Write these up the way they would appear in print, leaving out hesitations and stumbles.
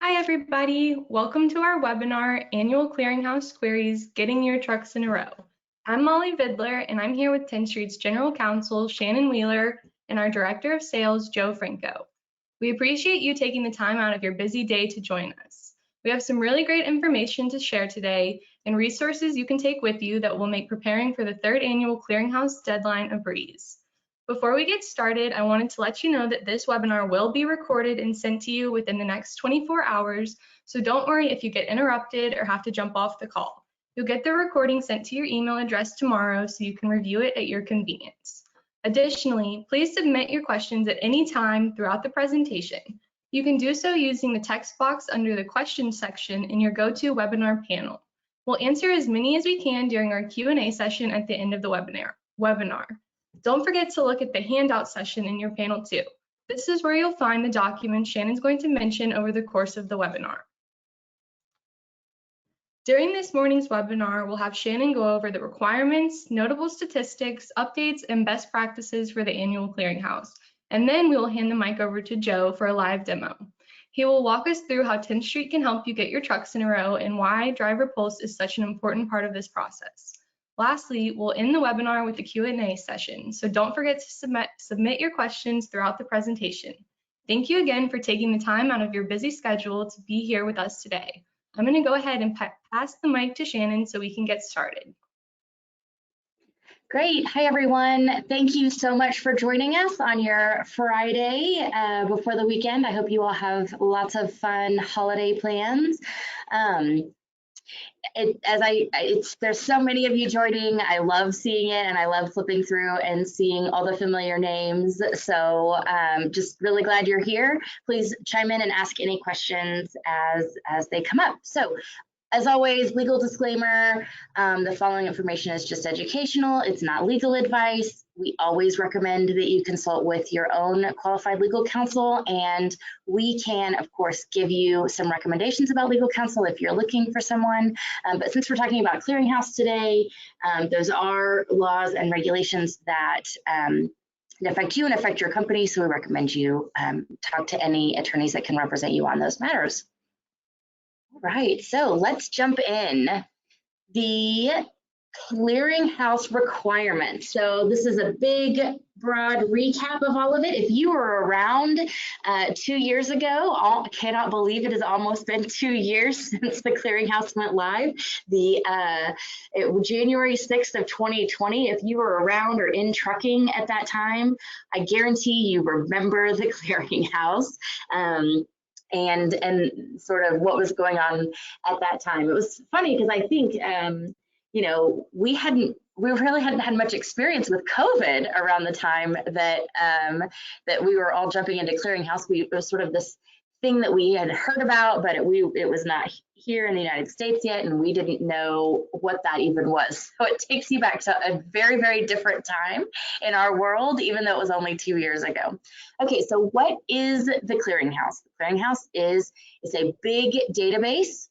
Hi, everybody. Welcome to our webinar, Annual Clearinghouse Queries, Getting Your Trucks in a Row. I'm Molly Vidler, and I'm here with Tenstreet's General Counsel, Shannon Wheeler, and our Director of Sales, Joe Franco. We appreciate you taking the time out of your busy day to join us. We have some really great information to share today and resources you can take with you that will make preparing for the third annual Clearinghouse deadline a breeze. Before we get started, I wanted to let you know that this webinar will be recorded and sent to you within the next 24 hours, so don't worry if you get interrupted or have to jump off the call. You'll get the recording sent to your email address tomorrow so you can review it at your convenience. Additionally, please submit your questions at any time throughout the presentation. You can do so using the text box under the questions section in your GoToWebinar panel. We'll answer as many as we can during our Q&A session at the end of the webinar. Don't forget to look at the handout session in your panel too. This is where you'll find the documents Shannon's going to mention over the course of the webinar. During this morning's webinar, we'll have Shannon go over the requirements, notable statistics, updates, and best practices for the annual clearinghouse. And then we will hand the mic over to Joe for a live demo. He will walk us through how Tenstreet can help you get your trucks in a row and why driver pulse is such an important part of this process. Lastly, we'll end the webinar with a Q&A session, so don't forget to submit your questions throughout the presentation. Thank you again for taking the time out of your busy schedule to be here with us today. I'm going to go ahead and pass the mic to Shannon so we can get started. Great. Hi, everyone. Thank you so much for joining us on your Friday before the weekend. I hope you all have lots of fun holiday plans. There's so many of you joining. I love seeing it, and I love flipping through and seeing all the familiar names. So just really glad you're here. Please chime in and ask any questions as they come up. So as always, legal disclaimer, the following information is just educational. It's not legal advice. We always recommend that you consult with your own qualified legal counsel, and we can, of course, give you some recommendations about legal counsel if you're looking for someone. But since we're talking about Clearinghouse today, those are laws and regulations that affect you and affect your company, so we recommend you talk to any attorneys that can represent you on those matters. All right, so let's jump in. The clearinghouse requirements. So this is a big, broad recap of all of it. If you were around 2 years ago, I cannot believe it has almost been 2 years since the clearinghouse went live. January 6th of 2020, if you were around or in trucking at that time, I guarantee you remember the clearinghouse. And sort of what was going on at that time. It was funny because I think, you know, we really hadn't had much experience with COVID around the time that that we were all jumping into Clearinghouse. It was sort of this thing that we had heard about, but it was not here in the United States yet, and we didn't know what that even was. So it takes you back to a very, very different time in our world, even though it was only 2 years ago. Okay, so what is the Clearinghouse? The Clearinghouse is a big database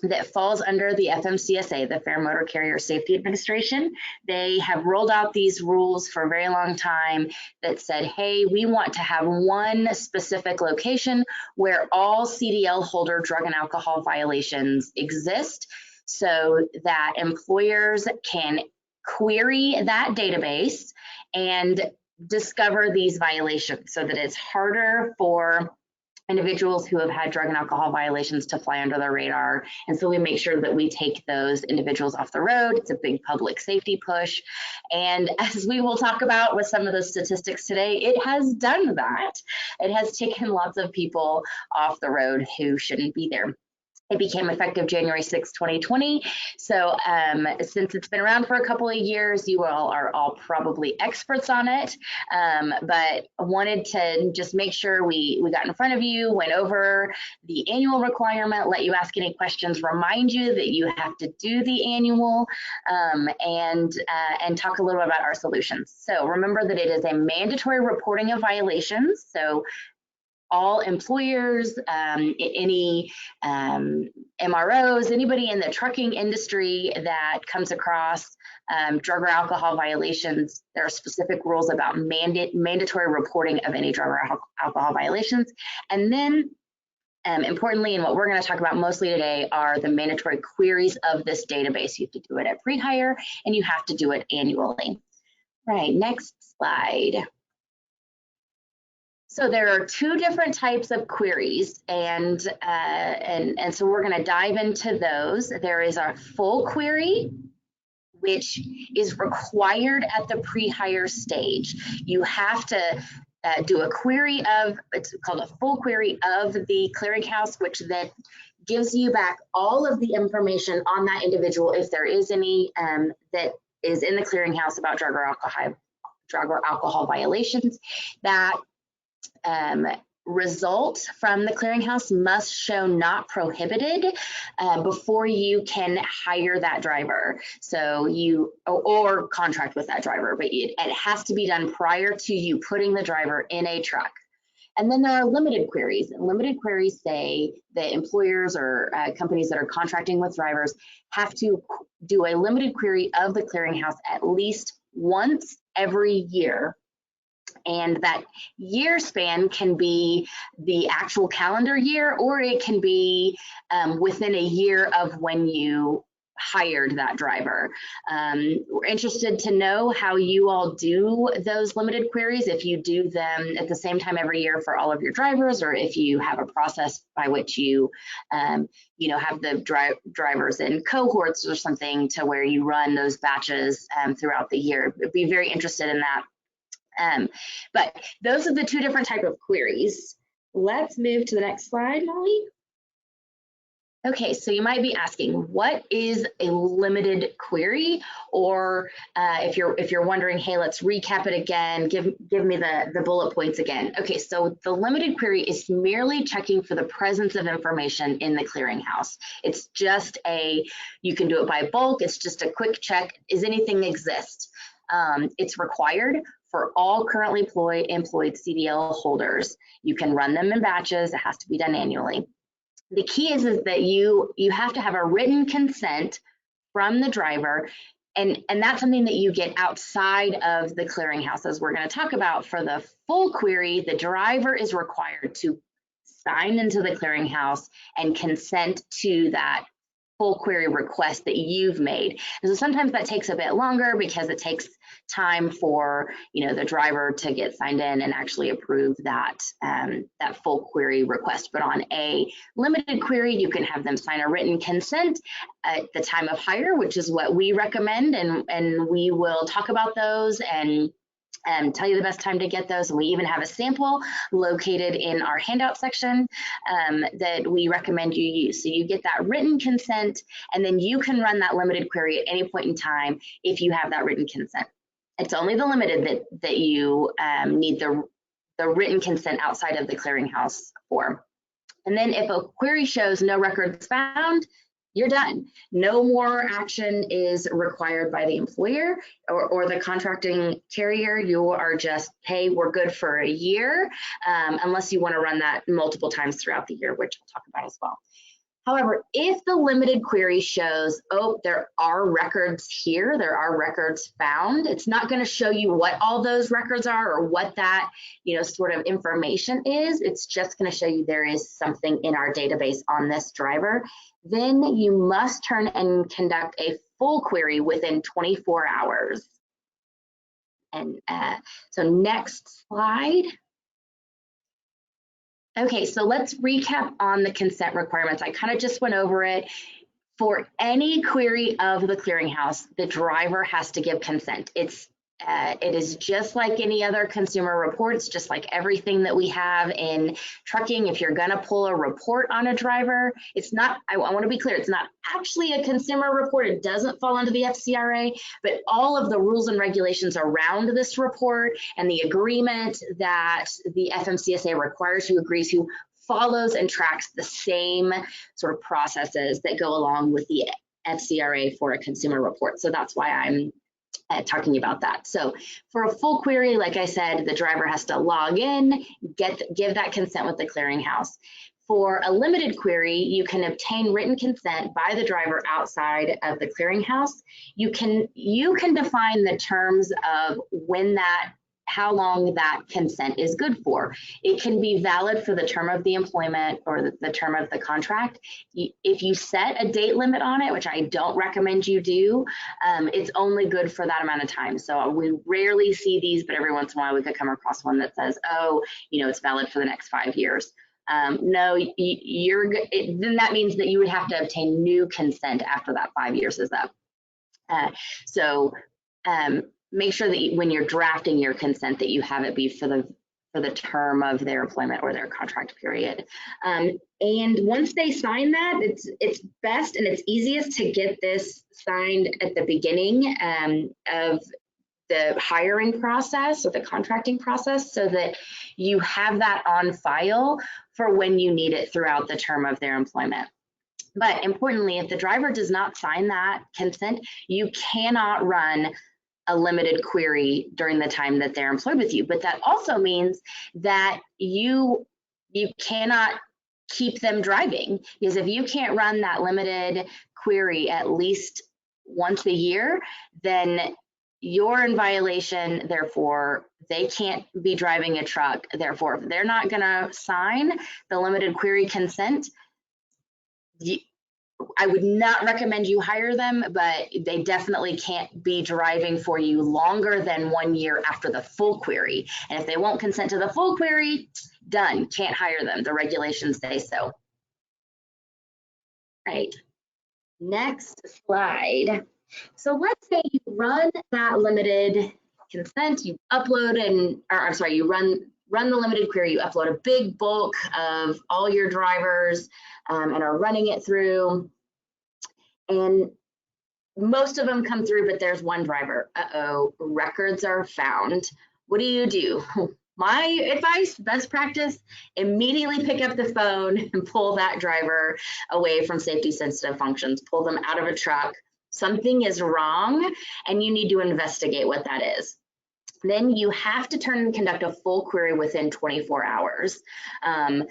that falls under the FMCSA, the Fair Motor Carrier Safety Administration. They have rolled out these rules for a very long time that said, hey, we want to have one specific location where all CDL holder drug and alcohol violations exist so that employers can query that database and discover these violations so that it's harder for individuals who have had drug and alcohol violations to fly under the radar. And so we make sure that we take those individuals off the road. It's a big public safety push. And as we will talk about with some of the statistics today, it has done that. It has taken lots of people off the road who shouldn't be there. It became effective January 6, 2020. So since it's been around for a couple of years, you all are all probably experts on it, but wanted to just make sure we got in front of you, went over the annual requirement, let you ask any questions, remind you that you have to do the annual, and talk a little bit about our solutions. So remember that it is a mandatory reporting of violations. So all employers, any MROs, anybody in the trucking industry that comes across drug or alcohol violations, there are specific rules about mandatory reporting of any drug or alcohol violations. And then Importantly, and what we're going to talk about mostly today are the mandatory queries of this database. You have to do it at pre-hire and you have to do it annually. Right, next slide. So there are two different types of queries, and so we're going to dive into those. There is our full query, which is required at the pre-hire stage. You have to do a query of, it's called a full query of the clearinghouse, which then gives you back all of the information on that individual, if there is any that is in the clearinghouse about drug or alcohol violations. That result from the clearinghouse must show not prohibited before you can hire that driver. So or contract with that driver, but it has to be done prior to you putting the driver in a truck. And then there are limited queries. And limited queries say that employers or companies that are contracting with drivers have to do a limited query of the clearinghouse at least once every year. And that year span can be the actual calendar year, or it can be within a year of when you hired that driver. We're interested to know how you all do those limited queries, if you do them at the same time every year for all of your drivers, or if you have a process by which you have the drivers in cohorts or something to where you run those batches throughout the year. I'd be very interested in that. But those are the two different types of queries. Let's move to the next slide, Molly. Okay, so you might be asking, what is a limited query? Or if you're wondering, hey, let's recap it again, give me the bullet points again. Okay, so the limited query is merely checking for the presence of information in the clearinghouse. It's just you can do it by bulk, it's just a quick check, is anything exist? It's required for all currently employed CDL holders. You can run them in batches, it has to be done annually. The key is that you have to have a written consent from the driver, and that's something that you get outside of the clearinghouse. As we're going to talk about, for the full query, the driver is required to sign into the clearinghouse and consent to that full query request that you've made. And so sometimes that takes a bit longer because it takes time for the driver to get signed in and actually approve that full query request. But on a limited query, you can have them sign a written consent at the time of hire, which is what we recommend, and we will talk about those and tell you the best time to get those. And we even have a sample located in our handout section that we recommend you use. So you get that written consent, and then you can run that limited query at any point in time if you have that written consent. It's only the limited that you need the written consent outside of the clearinghouse for. And then if a query shows no records found, you're done. No more action is required by the employer or the contracting carrier. You are just, hey, we're good for a year, unless you want to run that multiple times throughout the year, which I'll talk about as well. However, if the limited query shows, oh, there are records here, there are records found, it's not going to show you what all those records are or what that sort of information is. It's just going to show you there is something in our database on this driver. Then you must turn and conduct a full query within 24 hours. And so next slide. Okay, so let's recap on the consent requirements. I kind of just went over it. For any query of the clearinghouse, the driver has to give consent. It is just like any other consumer reports, just like everything that we have in trucking. If you're going to pull a report on a driver, it's not, I want to be clear, it's not actually a consumer report. It doesn't fall under the FCRA, but all of the rules and regulations around this report and the agreement that the FMCSA requires you agree to follows and tracks the same sort of processes that go along with the FCRA for a consumer report. So that's why I'm talking about that. So for a full query, like I said, the driver has to log in, give that consent with the clearinghouse. For a limited query, you can obtain written consent by the driver outside of the clearinghouse. You can define the terms of when that how long that consent is good for. It can be valid for the term of the employment or the term of the contract. If you set a date limit on it, which I don't recommend you do, it's only good for that amount of time. So we rarely see these, but every once in a while we could come across one that says, oh, it's valid for the next 5 years. No, then that means that you would have to obtain new consent after that 5 years is up. Make sure that when you're drafting your consent that you have it be for the term of their employment or their contract period. And once they sign that, it's best and it's easiest to get this signed at the beginning of the hiring process or the contracting process, so that you have that on file for when you need it throughout the term of their employment. But importantly, if the driver does not sign that consent, you cannot run a limited query during the time that they're employed with you. But that also means that you cannot keep them driving, because if you can't run that limited query at least once a year, then you're in violation. Therefore, they can't be driving a truck. Therefore, if they're not going to sign the limited query consent, I would not recommend you hire them, but they definitely can't be driving for you longer than 1 year after the full query. And if they won't consent to the full query, done, can't hire them. The regulations say so. Right, next slide. So let's say you run that limited consent, you upload you run the limited query, you upload a big bulk of all your drivers and are running it through, and most of them come through, but there's one driver. Records are found. What do? My advice, best practice, immediately pick up the phone and pull that driver away from safety sensitive functions, pull them out of a truck. Something is wrong and you need to investigate what that is. Then you have to turn and conduct a full query within 24 hours. And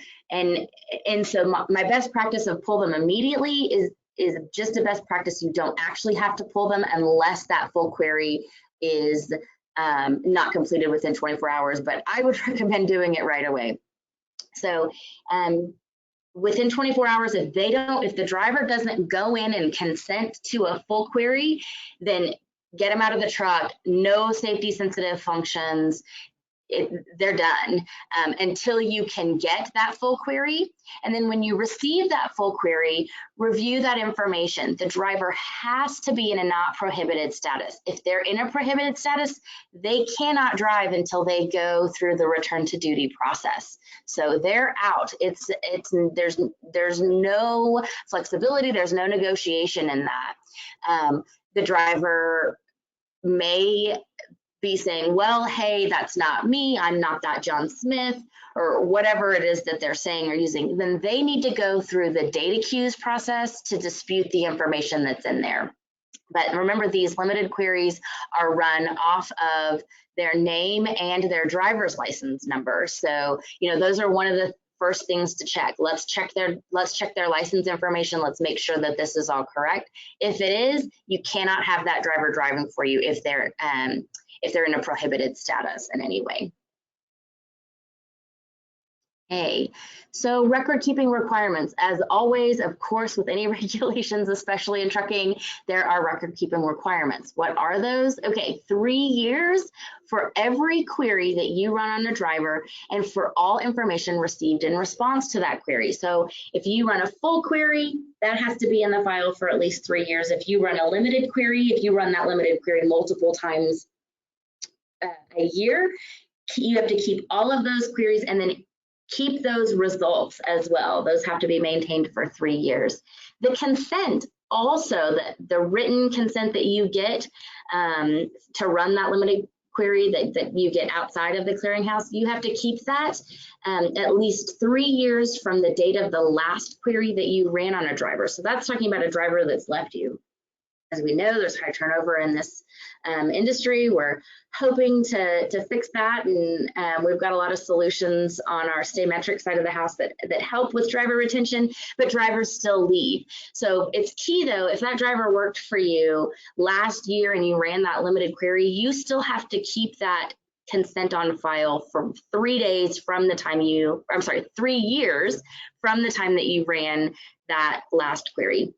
so my best practice of pull them immediately is just a best practice. You don't actually have to pull them unless that full query is not completed within 24 hours, but I would recommend doing it right away. So within 24 hours, if the driver doesn't go in and consent to a full query, then get them out of the truck, no safety sensitive functions, they're done until you can get that full query. And then when you receive that full query, review that information. The driver has to be in a not prohibited status. If they're in a prohibited status, they cannot drive until they go through the return to duty process. So they're out. There's no flexibility, there's no negotiation in that. The driver may be saying, well, hey, that's not me, I'm not that John Smith, or whatever it is that they're saying or using. Then they need to go through the data queues process to dispute the information that's in there. But remember, these limited queries are run off of their name and their driver's license number. So, those are one of the first things to check. Let's check their license information. Let's make sure that this is all correct. If it is, you cannot have that driver driving for you if they're in a prohibited status in any way. Okay, so record keeping requirements. As always, of course, with any regulations, especially in trucking, there are record keeping requirements. What are those? Okay, 3 years for every query that you run on a driver and for all information received in response to that query. So if you run a full query, that has to be in the file for at least 3 years. If you run a limited query, if you run that limited query multiple times a year, you have to keep all of those queries and then keep those results as well. Those have to be maintained for 3 years. The consent also, the written consent that you get to run that limited query that you get outside of the clearinghouse, you have to keep that at least 3 years from the date of the last query that you ran on a driver. So that's talking about a driver that's left you. As we know, there's high turnover in this industry. We're hoping to fix that, and we've got a lot of solutions on our Staymetric side of the house that help with driver retention, but drivers still leave. So it's key, though, if that driver worked for you last year and you ran that limited query, you still have to keep that consent on file for 3 days from the time you, I'm sorry, 3 years from the time that you ran that last query.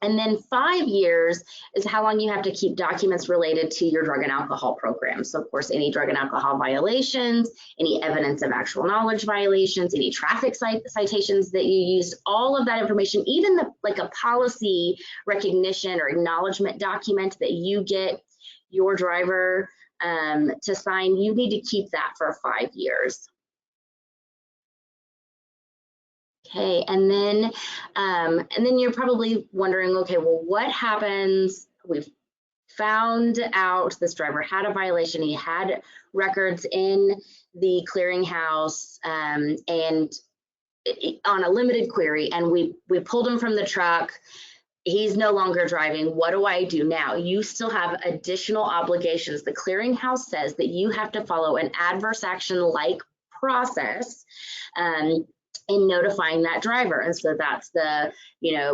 And then 5 years is how long you have to keep documents related to your drug and alcohol program. So of course, any drug and alcohol violations, any evidence of actual knowledge violations, any traffic citations that you used, all of that information, even like a policy recognition or acknowledgement document that you get your driver to sign, you need to keep that for 5 years. Okay, and then you're probably wondering, okay, well, what happens? We've found out this driver had a violation. He had records in the clearinghouse and on a limited query, and we pulled him from the truck. He's no longer driving. What do I do now? You still have additional obligations. The clearinghouse says that you have to follow an adverse action like process in notifying that driver. And so that's the,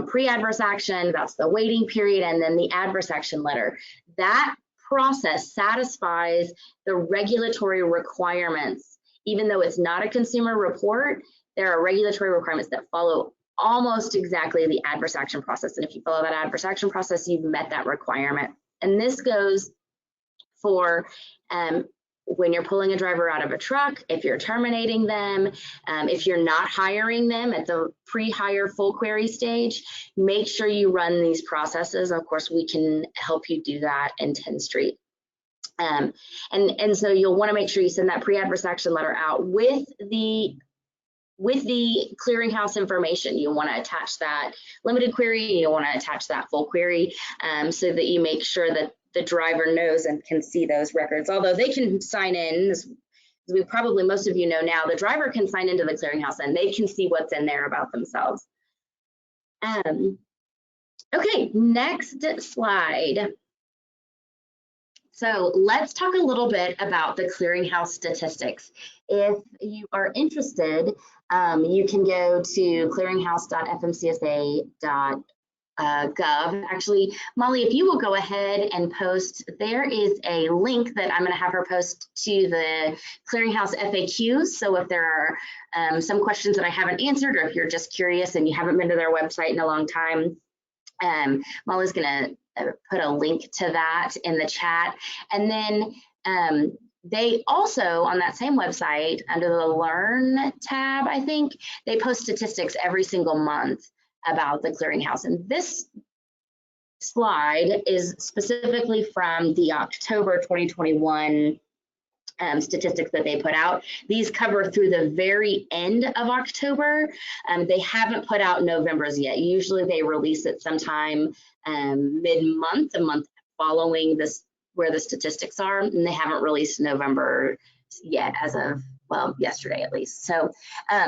pre-adverse action, that's the waiting period, and then the adverse action letter. That process satisfies the regulatory requirements. Even though it's not a consumer report, there are regulatory requirements that follow almost exactly the adverse action process. And if you follow that adverse action process, you've met that requirement. And this goes for when you're pulling a driver out of a truck, if you're terminating them, if you're not hiring them at the pre-hire full query stage, make sure you run these processes. Of course, we can help you do that in Tenstreet. And so you'll want to make sure you send that pre-adverse action letter out with the clearinghouse information. You want to attach that limited query, you want to attach that full query, so that you make sure that the driver knows and can see those records. Although they can sign in, as most of you know now, the driver can sign into the clearinghouse and they can see what's in there about themselves. Okay, next slide. So let's talk a little bit about the Clearinghouse Statistics. If you are interested, you can go to clearinghouse.fmcsa.gov. Actually, Molly, if you will go ahead and post, there is a link that I'm going to have her post to the Clearinghouse FAQs. So if there are some questions that I haven't answered, or if you're just curious and you haven't been to their website in a long time, Molly's going to put a link to that in the chat. And then they also, on that same website, under the Learn tab, I think, they post statistics every single month about the clearinghouse. And this slide is specifically from the October 2021 statistics that they put out. These cover through the very end of October. They haven't put out November's yet. Usually they release it sometime mid-month, a month following this, where the statistics are, and they haven't released November yet as of, well, yesterday at least. So,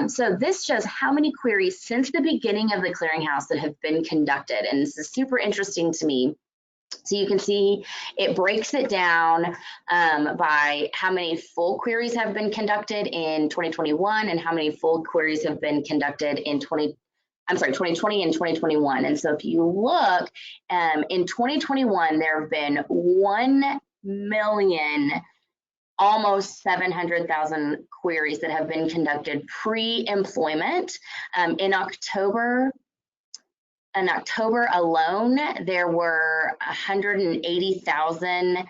so this shows how many queries since the beginning of the clearinghouse that have been conducted, and this is super interesting to me. So you can see it breaks it down by how many full queries have been conducted in 2021 and how many full queries have been conducted in 2020 and 2021. And so if you look, in 2021, there have been 1,000,000, almost 700,000 queries that have been conducted pre-employment. In October alone, there were 180,000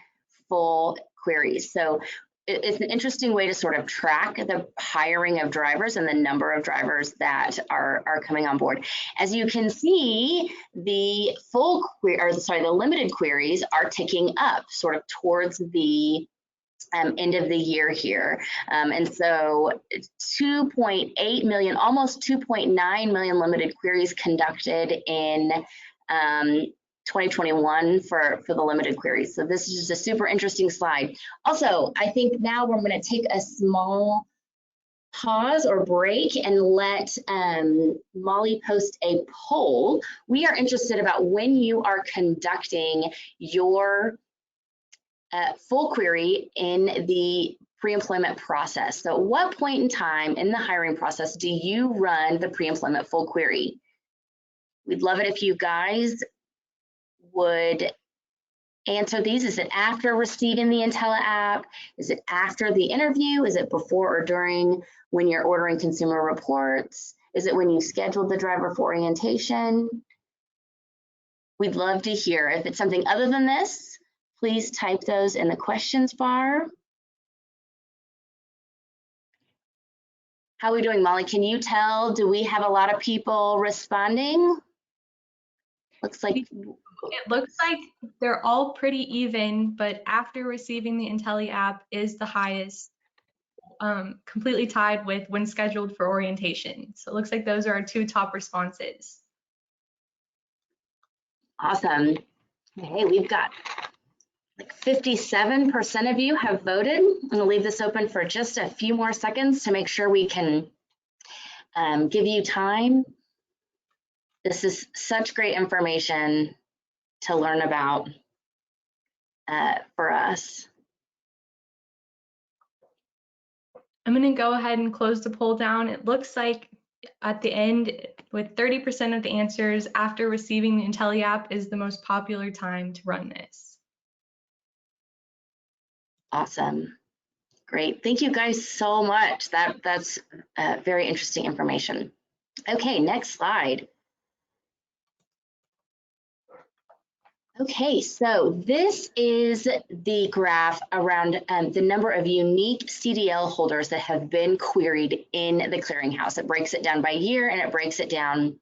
full queries. So it's an interesting way to sort of track the hiring of drivers and the number of drivers that are coming on board. As you can see, the the limited queries are ticking up sort of towards the end of the year here. And so 2.8 million, almost 2.9 million limited queries conducted in 2021 for the limited queries. So this is just a super interesting slide. Also, I think now we're going to take a small pause or break and let Molly post a poll. We are interested about when you are conducting your full query in the pre-employment process. So at what point in time in the hiring process do you run the pre-employment full query? We'd love it if you guys would answer these. Is it after receiving the Intella app? Is it after the interview? Is it before or during when you're ordering consumer reports? Is it when you scheduled the driver for orientation? We'd love to hear. If it's something other than this, please type those in the questions bar. How are we doing, Molly? Can you tell, do we have a lot of people responding? Looks like it looks like they're all pretty even, but after receiving the Intelli app is the highest, completely tied with when scheduled for orientation. So it looks like those are our two top responses. Awesome. Hey, we've got like 57% of you have voted. I'm gonna leave this open for just a few more seconds to make sure we can give you time. This is such great information to learn about for us. I'm going to go ahead and close the poll down. It looks like at the end, with 30% of the answers, after receiving the Intelli app is the most popular time to run this. Awesome. Great. Thank you guys so much. That's very interesting information. Okay, next slide. Okay, so this is the graph around the number of unique CDL holders that have been queried in the clearinghouse. It breaks it down by year and it breaks it down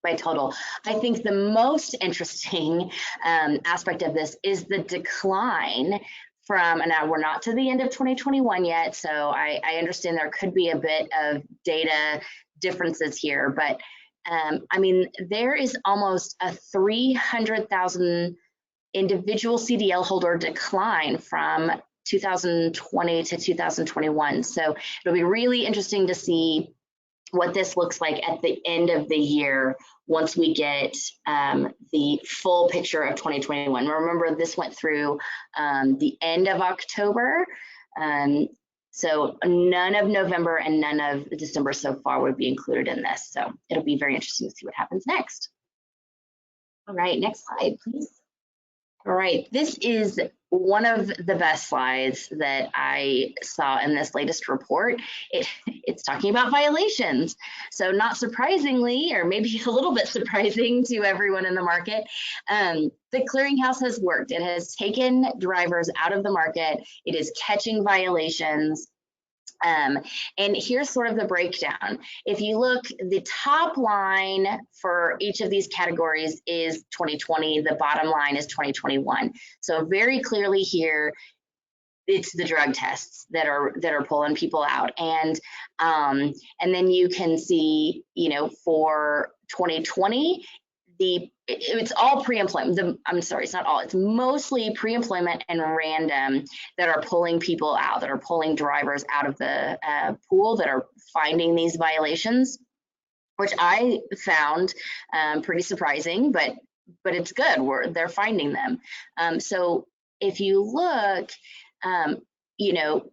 by total. I think the most interesting aspect of this is the decline from, and now we're not to the end of 2021 yet, so I understand there could be a bit of data differences here, but I mean, there is almost a 300,000 individual CDL holder decline from 2020 to 2021. So it'll be really interesting to see what this looks like at the end of the year once we get the full picture of 2021. Remember, this went through the end of October. So none of November and none of December so far would be included in this. So it'll be very interesting to see what happens next. All right, next slide, please. All right, this is one of the best slides that I saw in this latest report. It's talking about violations. So not surprisingly, or maybe a little bit surprising to everyone in the market, the clearinghouse has worked. It has taken drivers out of the market. It is catching violations. And here's sort of the breakdown. If you look, the top line for each of these categories is 2020, the bottom line is 2021. So very clearly here, it's the drug tests that are pulling people out. And then you can see, you know, for 2020, it's all pre-employment. I'm sorry, it's not all. It's mostly pre-employment and random that are pulling people out, that are pulling drivers out of the pool, that are finding these violations, which I found pretty surprising, but it's good. They're finding them. So if you look, you know,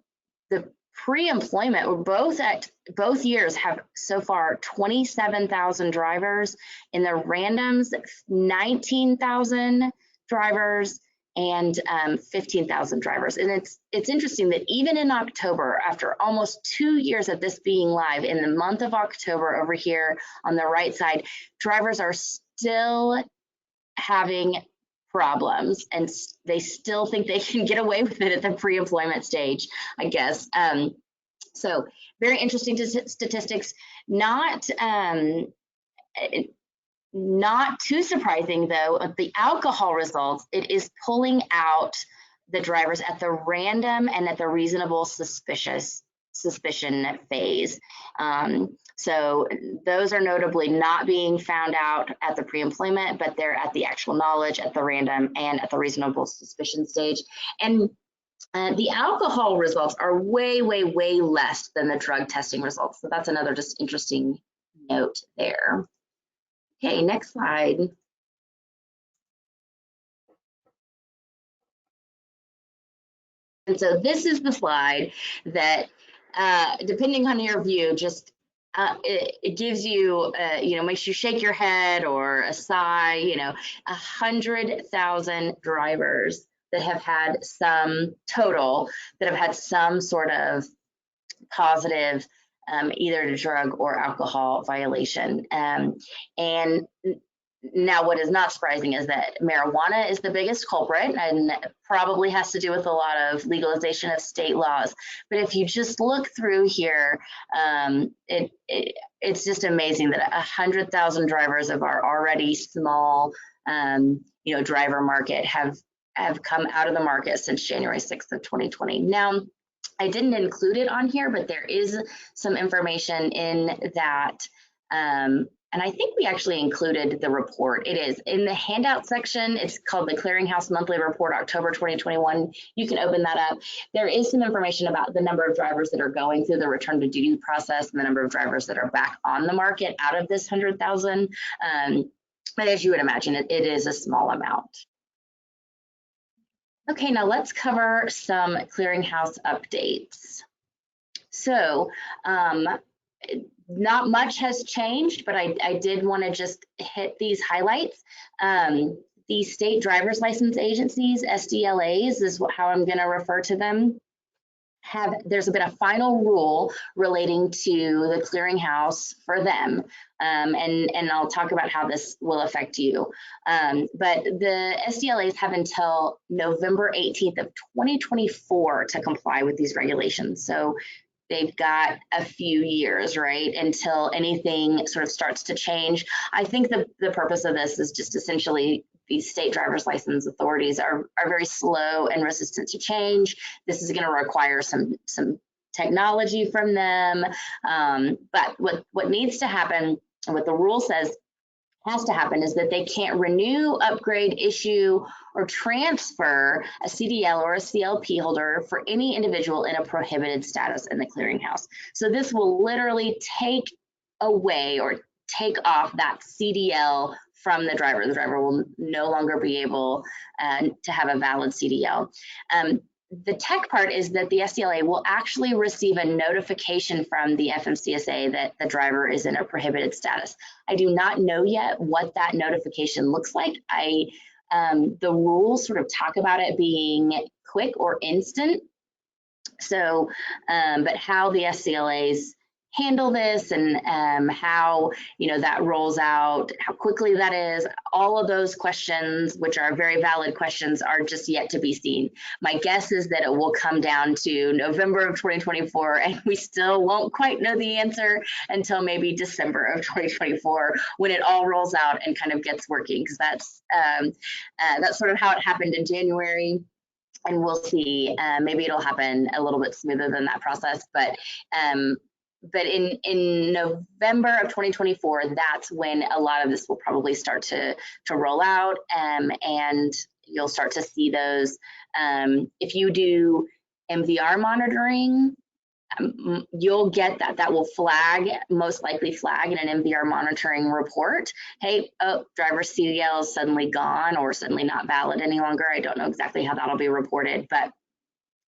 the pre-employment, both years have so far 27,000 drivers. In the randoms, 19,000 drivers and 15,000 drivers. And it's interesting that even in October, after almost 2 years of this being live, in the month of October over here on the right side, drivers are still having problems and they still think they can get away with it at the pre-employment stage, I guess. So very interesting statistics. Not too surprising though, the alcohol results, it is pulling out the drivers at the random and at the reasonable suspicion phase. So those are notably not being found out at the pre-employment, but they're at the actual knowledge, at the random, and at the reasonable suspicion stage. And the alcohol results are way, way, way less than the drug testing results. So that's another just interesting note there. Okay, next slide. And so this is the slide that, depending on your view, just it gives you, you know, makes you shake your head or a sigh. You know, 100,000 drivers that have had some total, that have had some sort of positive either drug or alcohol violation. And now what is not surprising is that marijuana is the biggest culprit and probably has to do with a lot of legalization of state laws. But if you just look through here, it's just amazing that 100,000 drivers of our already small driver market have come out of the market since January 6th of 2020. Now, I didn't include it on here, but there is some information in that. And I think we actually included the report. It is in the handout section. It's called the Clearinghouse Monthly Report, October 2021. You can open that up. There is some information about the number of drivers that are going through the return to duty process and the number of drivers that are back on the market out of this 100,000. But as you would imagine, it is a small amount. Okay, now let's cover some clearinghouse updates. So not much has changed, but I did want to just hit these highlights. The state driver's license agencies, SDLAs is how I'm going to refer to them. There's been a final rule relating to the clearinghouse for them, and I'll talk about how this will affect you. But the SDLAs have until November 18th of 2024 to comply with these regulations. So they've got a few years, right, until anything sort of starts to change. I think the purpose of this is just essentially these state driver's license authorities are very slow and resistant to change. This is going to require some technology from them. But what needs to happen, and what the rule says has to happen, is that they can't renew, upgrade, issue, or transfer a CDL or a CLP holder for any individual in a prohibited status in the clearinghouse. So this will literally take away or take off that CDL from the driver. The driver will no longer be able to have a valid CDL. The tech part is that the SDLA will actually receive a notification from the FMCSA that the driver is in a prohibited status. I do not know yet what that notification looks like. The rules sort of talk about it being quick or instant. So, but how the SDLAs handle this and how that rolls out, how quickly that is, all of those questions, which are very valid questions, are just yet to be seen. My guess is that it will come down to November of 2024, and we still won't quite know the answer until maybe December of 2024 when it all rolls out and kind of gets working, because that's sort of how it happened in January. And we'll see, maybe it'll happen a little bit smoother than that process, but in November of 2024, that's when a lot of this will probably start to roll out, and you'll start to see those. If you do MVR monitoring, you'll get that will flag, most likely flag in an MVR monitoring report. Hey, driver's CDL is suddenly gone or suddenly not valid any longer. I don't know exactly how that'll be reported, but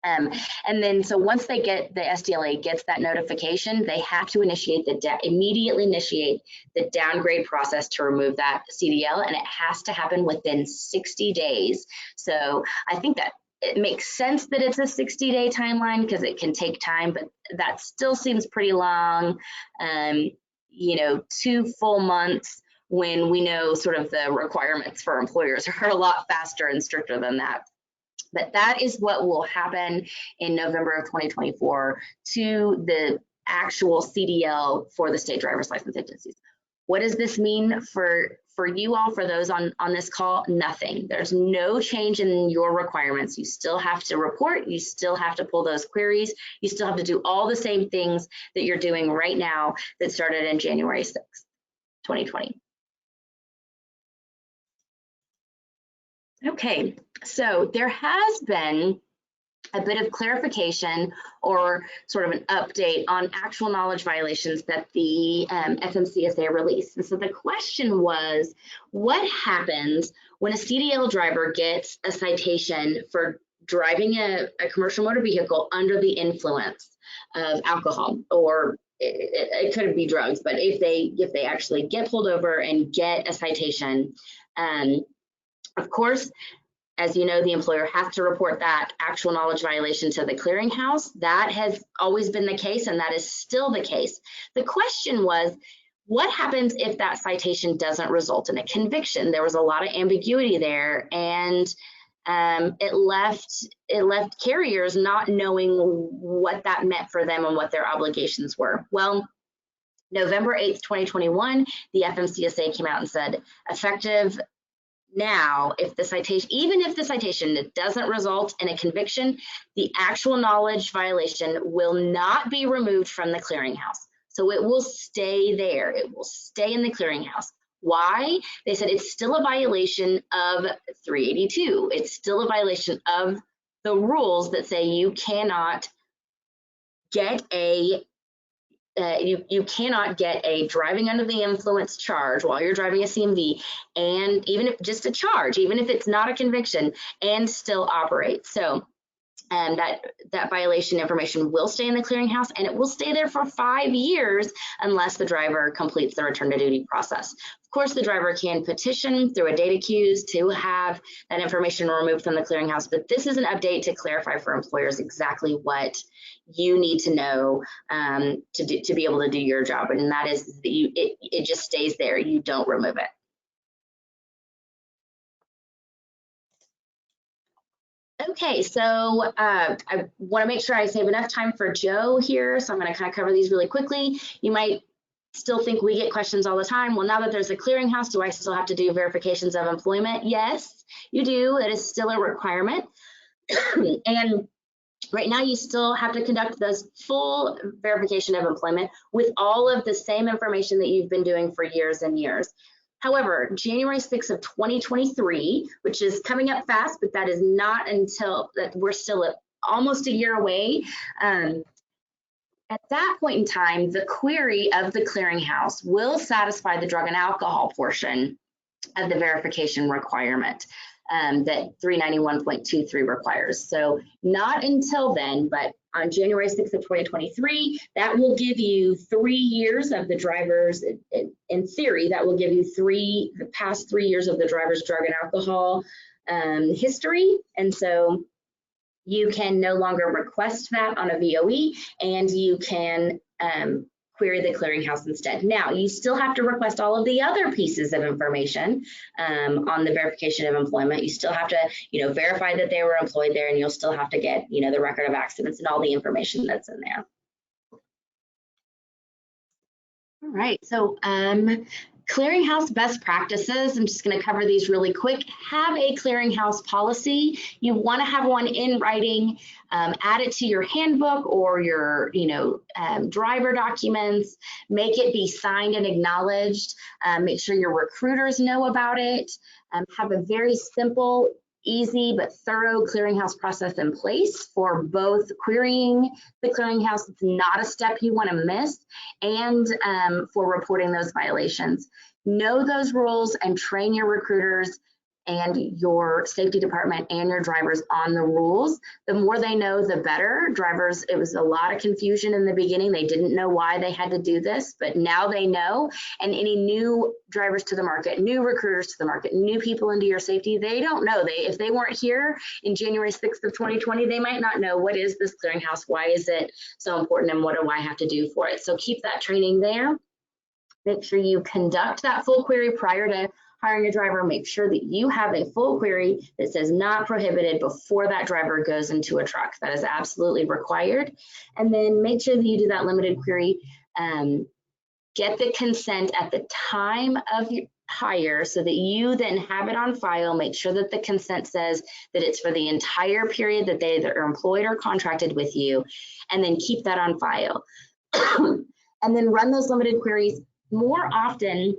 and then so once the SDLA gets that notification, they have to immediately initiate the downgrade process to remove that CDL, and it has to happen within 60 days. So I think that it makes sense that it's a 60-day timeline because it can take time, but that still seems pretty long. 2 full months when we know sort of the requirements for employers are a lot faster and stricter than that. But that is what will happen in November of 2024 to the actual CDL for the state driver's license agencies. What does this mean for you all, for those on this call? Nothing. There's no change in your requirements. You still have to report. You still have to pull those queries. You still have to do all the same things that you're doing right now that started in January 6th, 2020. Okay, so there has been a bit of clarification or sort of an update on actual knowledge violations that the FMCSA released. And so the question was, what happens when a CDL driver gets a citation for driving a commercial motor vehicle under the influence of alcohol, or it could be drugs, but if they actually get pulled over and get a citation, of course, as you know, the employer has to report that actual knowledge violation to the clearinghouse. That has always been the case, and that is still the case. The question was, what happens if that citation doesn't result in a conviction? There was a lot of ambiguity there, and it left carriers not knowing what that meant for them and what their obligations were. Well, November 8th, 2021, the FMCSA came out and said, effective now, if the citation, even if the citation doesn't result in a conviction, the actual knowledge violation will not be removed from the clearinghouse. So it will stay there. It will stay in the clearinghouse. Why? They said it's still a violation of 382. It's still a violation of the rules that say you cannot get a you cannot get a driving under the influence charge while you're driving a CMV, and even if just a charge, even if it's not a conviction, and still operate. So that violation information will stay in the clearinghouse, and it will stay there for 5 years unless the driver completes the return to duty process. Of course, the driver can petition through a data queues to have that information removed from the clearinghouse, but this is an update to clarify for employers exactly what you need to know to be able to do your job, and that is that it just stays there. You don't remove it. Okay, so I want to make sure I save enough time for Joe here, so I'm going to kind of cover these really quickly. You might still think we get questions all the time. Well, now that there's a clearinghouse, do I still have to do verifications of employment? Yes, you do. It is still a requirement. And right now, you still have to conduct those full verification of employment with all of the same information that you've been doing for years and years. However, January 6th of 2023, which is coming up fast, but that is not until that we're still almost a year away. At that point in time, the query of the clearinghouse will satisfy the drug and alcohol portion of the verification requirement that 391.23 requires. So not until then, but on January 6th of 2023, that will give you 3 years of the driver's, in theory, that will give you the past 3 years of the driver's drug and alcohol history. And so you can no longer request that on a VOE, and you can query the clearinghouse instead. Now, you still have to request all of the other pieces of information on the verification of employment. You still have to, verify that they were employed there, and you'll still have to get, the record of accidents and all the information that's in there. All right, so clearinghouse best practices. I'm just going to cover these really quick. Have a clearinghouse policy. You want to have one in writing. Add it to your handbook or your, driver documents. Make it be signed and acknowledged. Make sure your recruiters know about it. Have a very simple, easy but thorough clearinghouse process in place for both querying the clearinghouse. It's not a step you want to miss, and for reporting those violations. Know those rules and train your recruiters and your safety department and your drivers on the rules. The more they know, the better. Drivers, it was a lot of confusion in the beginning. They didn't know why they had to do this, but now they know. And any new drivers to the market, new recruiters to the market, new people into your safety, they don't know. If they weren't here in January 6th of 2020, they might not know, what is this clearinghouse? Why is it so important, and what do I have to do for it? So keep that training there. Make sure you conduct that full query prior to hiring a driver. Make sure that you have a full query that says not prohibited before that driver goes into a truck. That is absolutely required. And then make sure that you do that limited query. Get the consent at the time of your hire so that you then have it on file. Make sure that the consent says that it's for the entire period that they are employed or contracted with you, and then keep that on file. And then run those limited queries more often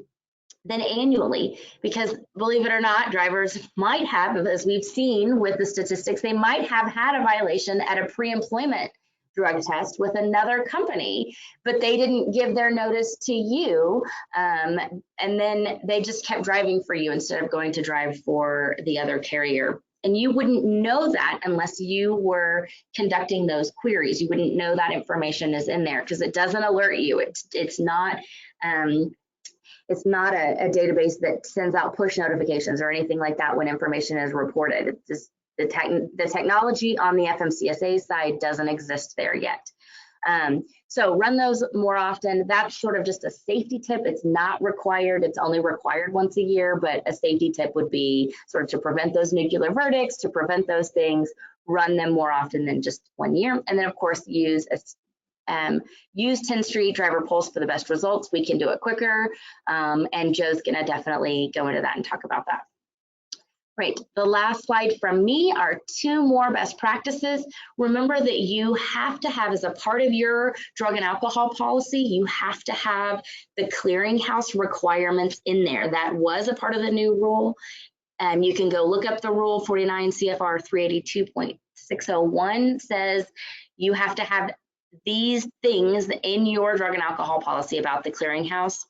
than annually, because believe it or not, drivers might have, as we've seen with the statistics, they might have had a violation at a pre-employment drug test with another company, but they didn't give their notice to you, and then they just kept driving for you instead of going to drive for the other carrier. And you wouldn't know that unless you were conducting those queries. You wouldn't know that information is in there because it doesn't alert you. It's not It's not a database that sends out push notifications or anything like that when information is reported. It's just the technology on the FMCSA side doesn't exist there yet. So run those more often. That's sort of just a safety tip. It's not required. It's only required once a year, but a safety tip would be sort of to prevent those nuclear verdicts, to prevent those things, run them more often than just 1 year. And then of course use Tenstreet Driver Pulse for the best results. We can do it quicker. And Joe's gonna definitely go into that and talk about that. Great. The last slide from me are 2 more best practices. Remember that you have to have, as a part of your drug and alcohol policy, you have to have the clearinghouse requirements in there. That was a part of the new rule. You can go look up the rule. 49 CFR 382.601 says you have to have these things in your drug and alcohol policy about the clearinghouse.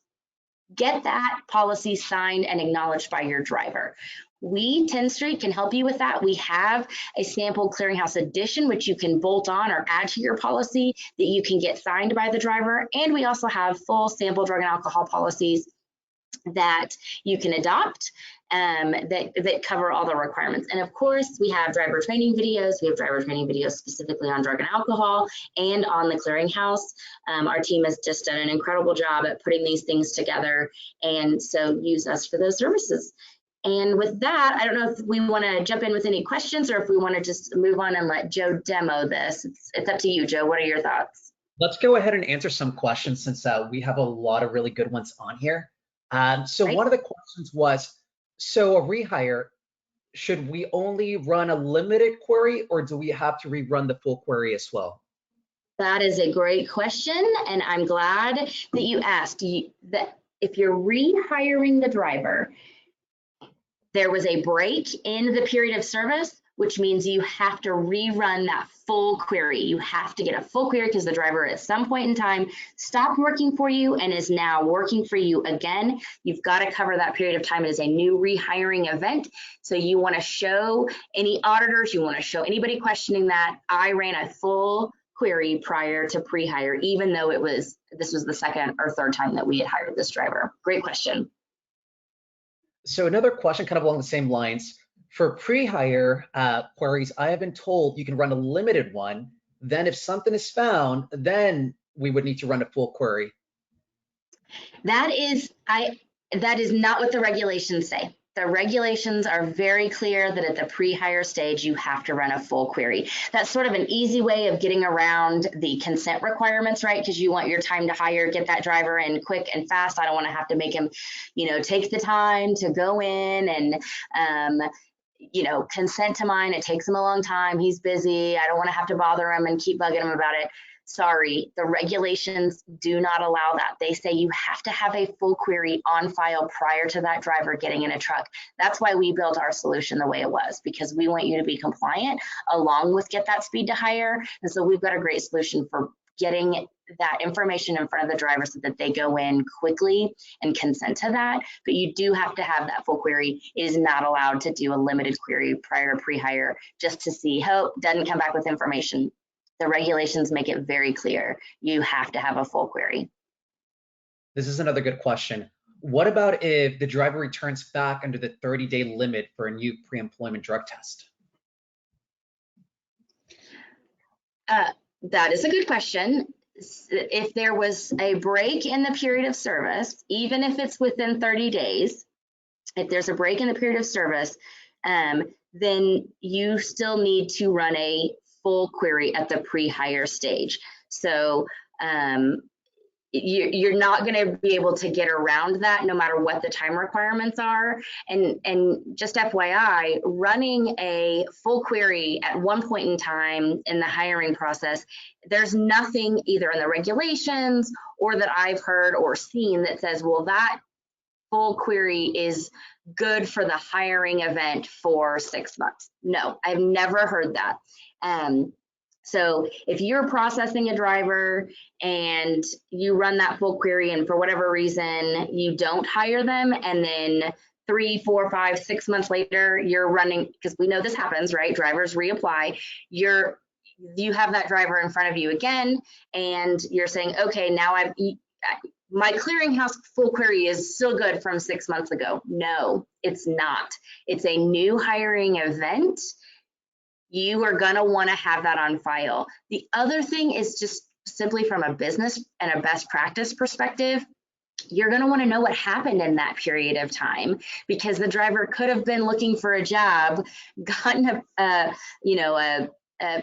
Get that policy signed and acknowledged by your driver. We, Tenstreet, can help you with that. We have a sample clearinghouse edition, which you can bolt on or add to your policy that you can get signed by the driver. And we also have full sample drug and alcohol policies that you can adopt that cover all the requirements. And of course, we have driver training videos. We have driver training videos specifically on drug and alcohol and on the clearinghouse. Our team has just done an incredible job at putting these things together. And so use us for those services. And with that, I don't know if we want to jump in with any questions or if we want to just move on and let Joe demo this. It's up to you, Joe. What are your thoughts? Let's go ahead and answer some questions since we have a lot of really good ones on here. So Right. One of the questions was, so a rehire, should we only run a limited query or do we have to rerun the full query as well? That is a great question, and I'm glad that you asked. That if you're rehiring the driver, there was a break in the period of service, which means you have to rerun that full query. You have to get a full query because the driver at some point in time stopped working for you and is now working for you again. You've got to cover that period of time as a new rehiring event. So you want to show any auditors, you want to show anybody questioning that I ran a full query prior to pre-hire, even though this was the second or third time that we had hired this driver. Great question. So another question kind of along the same lines. For pre-hire queries, I have been told you can run a limited one. Then if something is found, then we would need to run a full query. That is not what the regulations say. The regulations are very clear that at the pre-hire stage, you have to run a full query. That's sort of an easy way of getting around the consent requirements, right? Because you want your time to hire, get that driver in quick and fast. I don't want to have to make him, take the time to go in and, consent to mine. It takes him a long time. He's busy. I don't want to have to bother him and keep bugging him about it. Sorry, the regulations do not allow that. They say you have to have a full query on file prior to that driver getting in a truck. That's why we built our solution the way it was, because we want you to be compliant along with get that speed to hire. And so we've got a great solution for getting that information in front of the driver so that they go in quickly and consent to that. But you do have to have that full query. It is not allowed to do a limited query prior to pre-hire just to see, hope, doesn't come back with information. The regulations make it very clear. You have to have a full query. This is another good question. What about if the driver returns back under the 30-day limit for a new pre-employment drug test? That is a good question. If there was a break in the period of service, even if it's within 30 days, if there's a break in the period of service, then you still need to run a full query at the pre-hire stage. So you're not going to be able to get around that no matter what the time requirements are. And just FYI, running a full query at one point in time in the hiring process, there's nothing either in the regulations or that I've heard or seen that says, well, that full query is good for the hiring event for 6 months. No, I've never heard that. So if you're processing a driver and you run that full query and for whatever reason you don't hire them, and then 3, 4, 5, 6 months later you're running, because we know this happens, right? Drivers reapply. You have that driver in front of you again, and you're saying, okay, now my Clearinghouse full query is still good from 6 months ago. No, it's not. It's a new hiring event. You are gonna wanna have that on file. The other thing is just simply from a business and a best practice perspective, you're going to want to know what happened in that period of time, because the driver could have been looking for a job, gotten a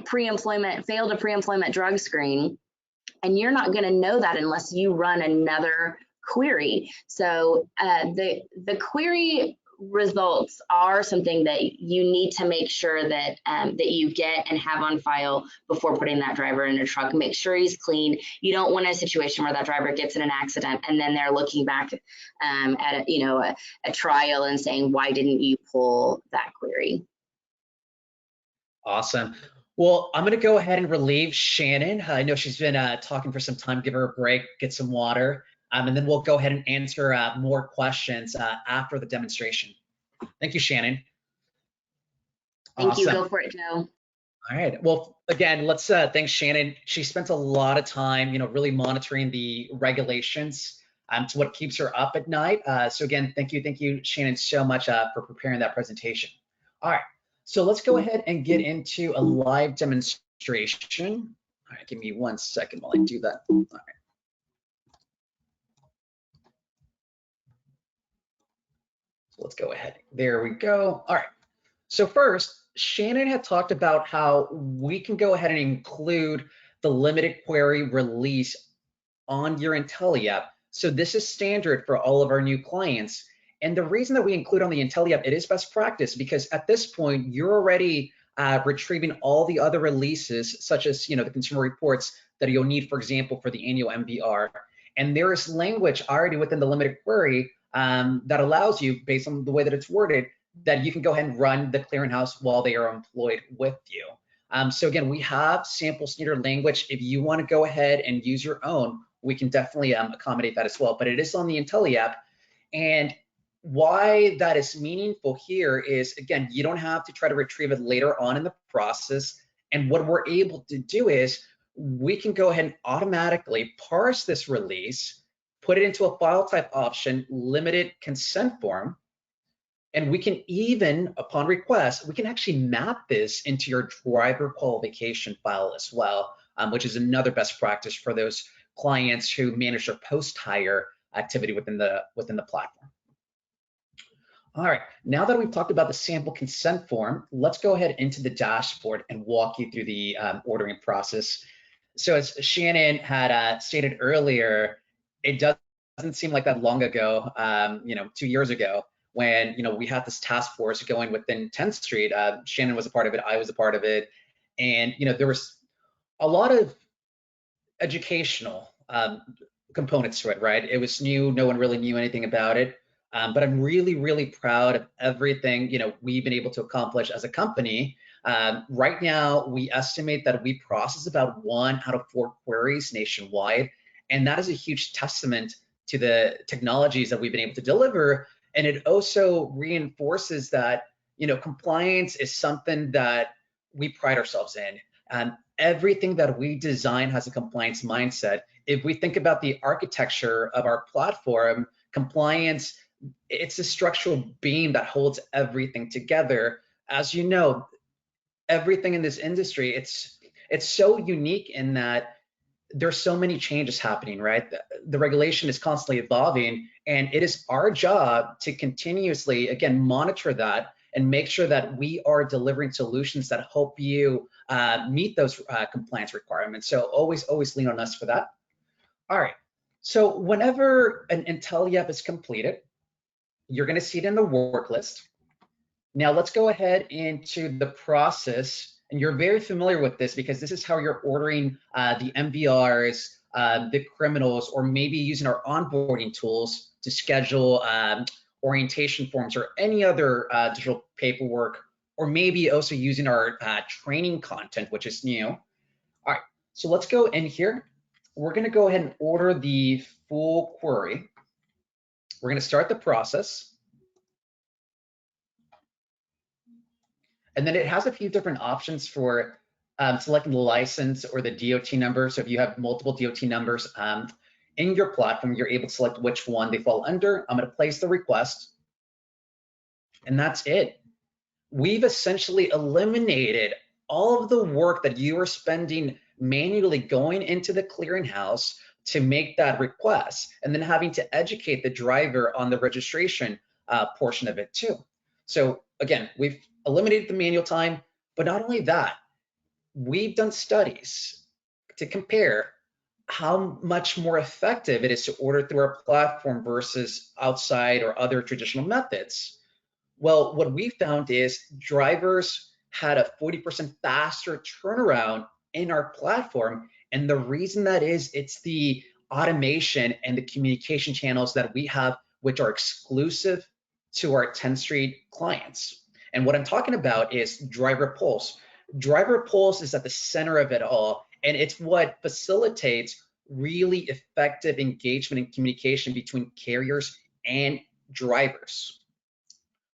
pre-employment, failed a pre-employment drug screen, and you're not going to know that unless you run another query. So the query results are something that you need to make sure that that you get and have on file before putting that driver in a truck. Make sure he's clean. You don't want a situation where that driver gets in an accident and then they're looking back at a trial and saying, why didn't you pull that query? Awesome. Well, I'm going to go ahead and relieve Shannon. I know she's been talking for some time. Give her a break, get some water. And then we'll go ahead and answer more questions after the demonstration. Thank you, Shannon. Thank you. Go for it, Joe. All right. Well, again, let's thank Shannon. She spent a lot of time, really monitoring the regulations. It's what keeps her up at night. So again, thank you, Shannon, so much for preparing that presentation. All right. So let's go ahead and get into a live demonstration. All right, give me 1 second while I do that. All right. So let's go ahead. There we go. All right. So first, Shannon had talked about how we can go ahead and include the limited query release on your IntelliApp. So this is standard for all of our new clients. And the reason that we include on the IntelliApp, it is best practice, because at this point, you're already retrieving all the other releases, such as the consumer reports that you'll need, for example, for the annual MVR. And there is language already within the limited query that allows you, based on the way that it's worded, that you can go ahead and run the clearinghouse while they are employed with you. So again, we have sample standard language. If you want to go ahead and use your own, we can definitely accommodate that as well. But it is on the IntelliApp. And why that is meaningful here is, again, you don't have to try to retrieve it later on in the process. And what we're able to do is we can go ahead and automatically parse this release, put it into a file type option, limited consent form, and we can even, upon request, we can actually map this into your driver qualification file as well, which is another best practice for those clients who manage their post-hire activity within the platform. All right, now that we've talked about the sample consent form, let's go ahead into the dashboard and walk you through the ordering process. So as Shannon had stated earlier, it doesn't seem like that long ago, 2 years ago, when we had this task force going within Tenstreet. Shannon was a part of it, I was a part of it, and there was a lot of educational components to it, right? It was new, no one really knew anything about it, but I'm really, really proud of everything we've been able to accomplish as a company. Right now, we estimate that we process about 1 out of 4 queries nationwide, and that is a huge testament to the technologies that we've been able to deliver. And it also reinforces that, compliance is something that we pride ourselves in. Everything that we design has a compliance mindset. If we think about the architecture of our platform, compliance, it's a structural beam that holds everything together. As you know, everything in this industry, it's so unique in that there's so many changes happening, right? The regulation is constantly evolving, and it is our job to continuously, again, monitor that and make sure that we are delivering solutions that help you meet those compliance requirements. So always lean on us for that. All right, so whenever an IntelliApp is completed, you're gonna see it in the work list. Now let's go ahead into the process. And you're very familiar with this because this is how you're ordering the MVRs, the criminals, or maybe using our onboarding tools to schedule orientation forms or any other digital paperwork, or maybe also using our training content, which is new. All right, so let's go in here. We're gonna go ahead and order the full query. We're gonna start the process. And then it has a few different options for selecting the license or the DOT number. So if you have multiple DOT numbers, in your platform, you're able to select which one they fall under. I'm going to place the request, and that's it. We've essentially eliminated all of the work that you are spending manually going into the clearinghouse to make that request, and then having to educate the driver on the registration portion of it too. So again, we've eliminated the manual time, but not only that, we've done studies to compare how much more effective it is to order through our platform versus outside or other traditional methods. Well, what we found is drivers had a 40% faster turnaround in our platform. And the reason that is, it's the automation and the communication channels that we have, which are exclusive to our Tenstreet clients. And what I'm talking about is Driver Pulse. Driver Pulse is at the center of it all, and it's what facilitates really effective engagement and communication between carriers and drivers.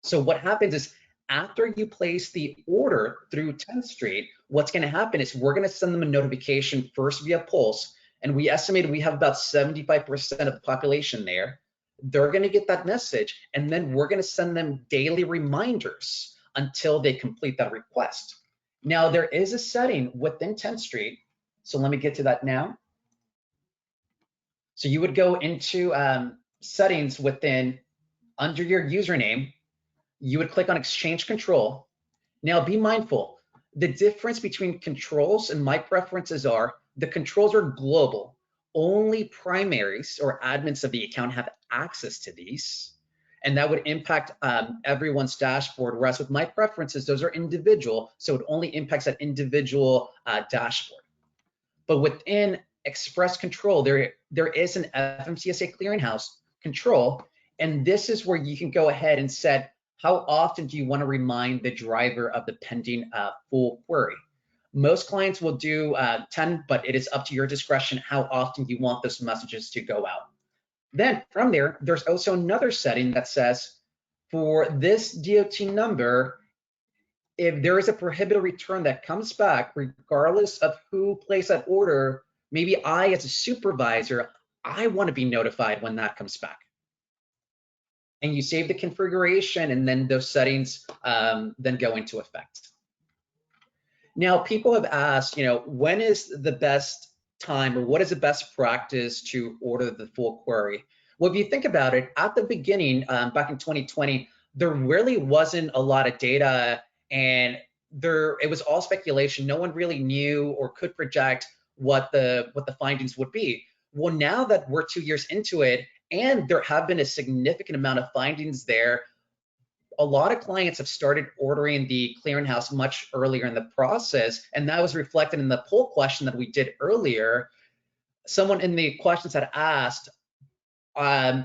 So what happens is, after you place the order through Tenstreet, what's going to happen is we're going to send them a notification first via Pulse, and we estimate we have about 75% of the population there. They're going to get that message, and then we're going to send them daily reminders until they complete that request. Now, there is a setting within Tenstreet, so let me get to that now. So you would go into settings within, under your username, you would click on Exchange Control. Now be mindful, the difference between controls and my preferences are, the controls are global. Only primaries or admins of the account have access to these, and that would impact everyone's dashboard, whereas with my preferences, those are individual, so it only impacts that individual dashboard. But within Express Control, there is an FMCSA Clearinghouse control, and this is where you can go ahead and set how often do you want to remind the driver of the pending full query. Most clients will do 10, but it is up to your discretion how often you want those messages to go out. Then from there, there's also another setting that says, for this DOT number, if there is a prohibited return that comes back, regardless of who placed that order, maybe I, as a supervisor, I want to be notified when that comes back. And you save the configuration, and then those settings then go into effect. Now, people have asked, when is the best time, or what is the best practice to order the full query? Well, if you think about it, at the beginning, back in 2020, there really wasn't a lot of data, and it was all speculation. No one really knew or could project what the findings would be. Well, now that we're 2 years into it, and there have been a significant amount of findings there, a lot of clients have started ordering the clearinghouse much earlier in the process, and that was reflected in the poll question that we did earlier. Someone in the questions had asked,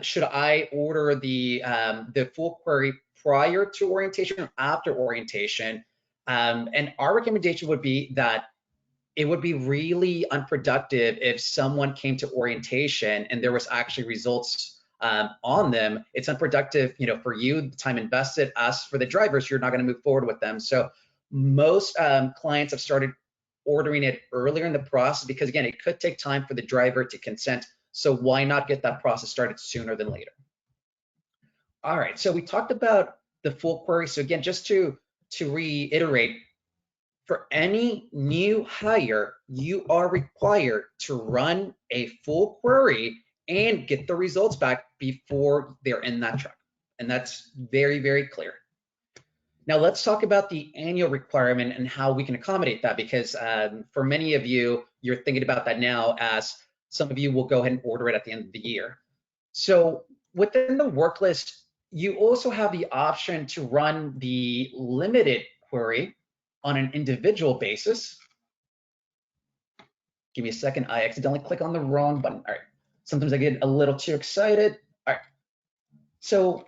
should I order the full query prior to orientation or after orientation? And our recommendation would be that it would be really unproductive if someone came to orientation and there was actually results on them. It's unproductive, for you, the time invested. Us, for the drivers, you're not going to move forward with them. So most clients have started ordering it earlier in the process because, again, it could take time for the driver to consent. So why not get that process started sooner than later? All right, so we talked about the full query. So again, just to reiterate, for any new hire, you are required to run a full query and get the results back before they're in that truck. And that's very, very clear. Now let's talk about the annual requirement and how we can accommodate that, because for many of you, you're thinking about that now, as some of you will go ahead and order it at the end of the year. So within the work list, you also have the option to run the limited query on an individual basis. Give me a second, I accidentally click on the wrong button. All right, sometimes I get a little too excited. All right, so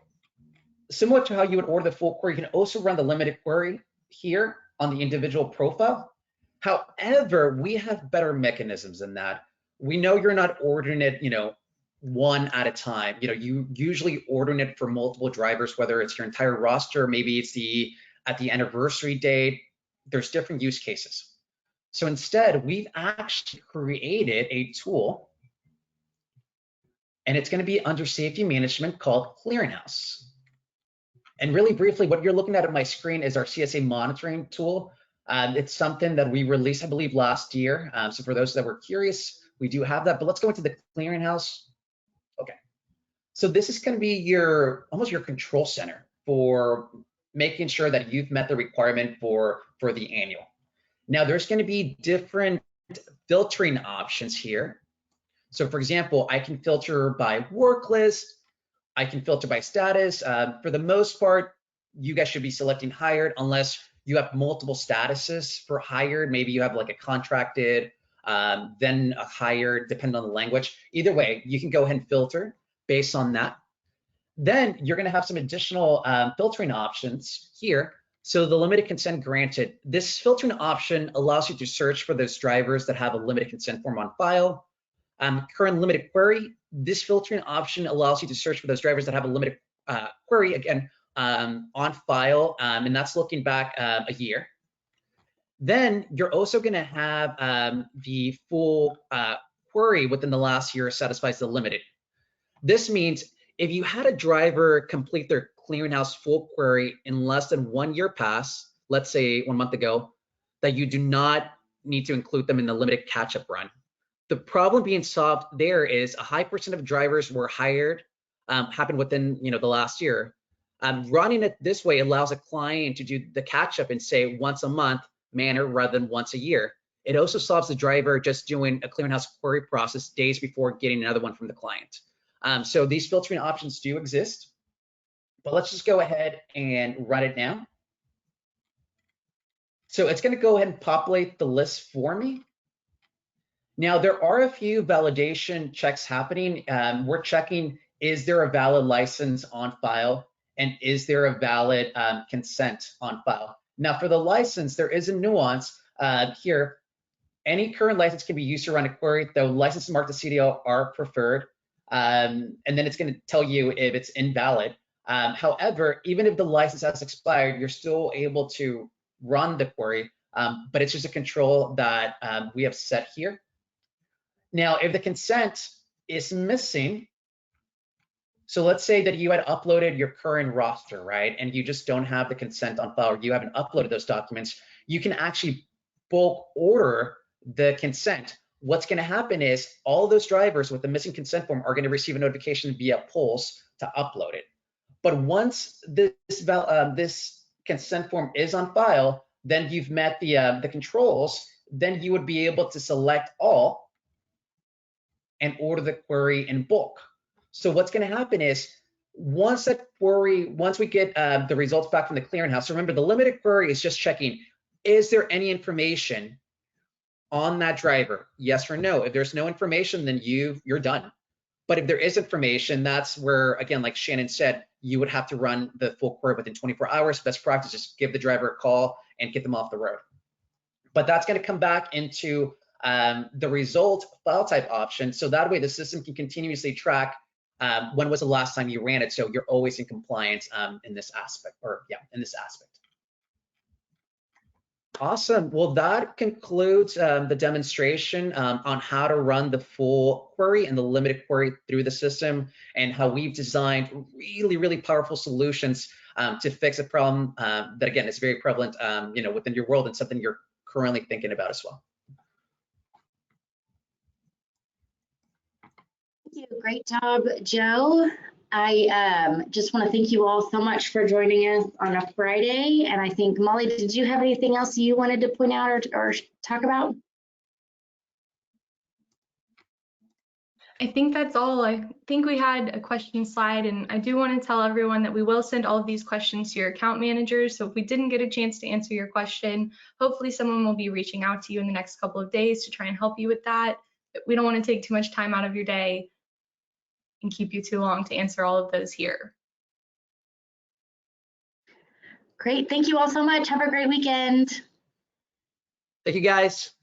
similar to how you would order the full query, you can also run the limited query here on the individual profile. However, we have better mechanisms than that. We know you're not ordering it, one at a time. You usually ordering it for multiple drivers, whether it's your entire roster, maybe it's at the anniversary date. There's different use cases. So instead, we've actually created a tool and it's going to be under safety management called Clearinghouse. And really briefly, what you're looking at my screen is our CSA monitoring tool. It's something that we released, I believe, last year. So for those that were curious, we do have that, but let's go into the Clearinghouse. Okay. So this is going to be almost your control center for making sure that you've met the requirement for the annual. Now there's going to be different filtering options here. So for example, I can filter by work list. I can filter by status. For the most part, you guys should be selecting hired unless you have multiple statuses for hired. Maybe you have like a contracted, then a hired, depending on the language. Either way, you can go ahead and filter based on that. Then you're going to have some additional filtering options here. So the limited consent granted, this filtering option allows you to search for those drivers that have a limited consent form on file. Current limited query, this filtering option allows you to search for those drivers that have a limited query, again, on file, and that's looking back a year. Then you're also going to have the full query within the last year satisfies the limited. This means if you had a driver complete their Clearinghouse full query in less than 1 year pass, let's say 1 month ago, that you do not need to include them in the limited catch-up run. The problem being solved there is a high percent of drivers were hired, happened within the last year. Running it this way allows a client to do the catch-up and say once a month manner rather than once a year. It also solves the driver just doing a Clearinghouse query process days before getting another one from the client. So these filtering options do exist, but let's just go ahead and run it now. So it's going to go ahead and populate the list for me. Now, there are a few validation checks happening. We're checking, is there a valid license on file? And is there a valid consent on file? Now, for the license, there is a nuance here. Any current license can be used to run a query, though licenses marked as CDL are preferred. And then it's going to tell you if it's invalid. However, even if the license has expired, you're still able to run the query, but it's just a control that we have set here. Now, if the consent is missing, so let's say that you had uploaded your current roster, right? And you just don't have the consent on file, or you haven't uploaded those documents, you can actually bulk order the consent. What's going to happen is all those drivers with the missing consent form are going to receive a notification via Pulse to upload it. But once this consent form is on file, then you've met the controls, then you would be able to select all and order the query in bulk. So what's going to happen is once we get the results back from the Clearinghouse, remember the limited query is just checking, is there any information on that driver? Yes or no. If there's no information, then you're done. But if there is information, that's where, again, like Shannon said, you would have to run the full query within 24 hours. Best practice is give the driver a call and get them off the road. But that's going to come back into the result file type option. So that way the system can continuously track when was the last time you ran it. So you're always in compliance in this aspect, in this aspect. Awesome. Well, that concludes the demonstration on how to run the full query and the limited query through the system, and how we've designed really, really powerful solutions to fix a problem that, again, is very prevalent within your world and something you're currently thinking about as well. Thank you. Great job, Joe. I just want to thank you all so much for joining us on a Friday. And I think, Molly, did you have anything else you wanted to point out or talk about? I think that's all. I think we had a question slide, and I do want to tell everyone that we will send all of these questions to your account managers. So if we didn't get a chance to answer your question, hopefully someone will be reaching out to you in the next couple of days to try and help you with that. We don't want to take too much time out of your day and keep you too long to answer all of those here. Great. Thank you all so much. Have a great weekend. Thank you, guys.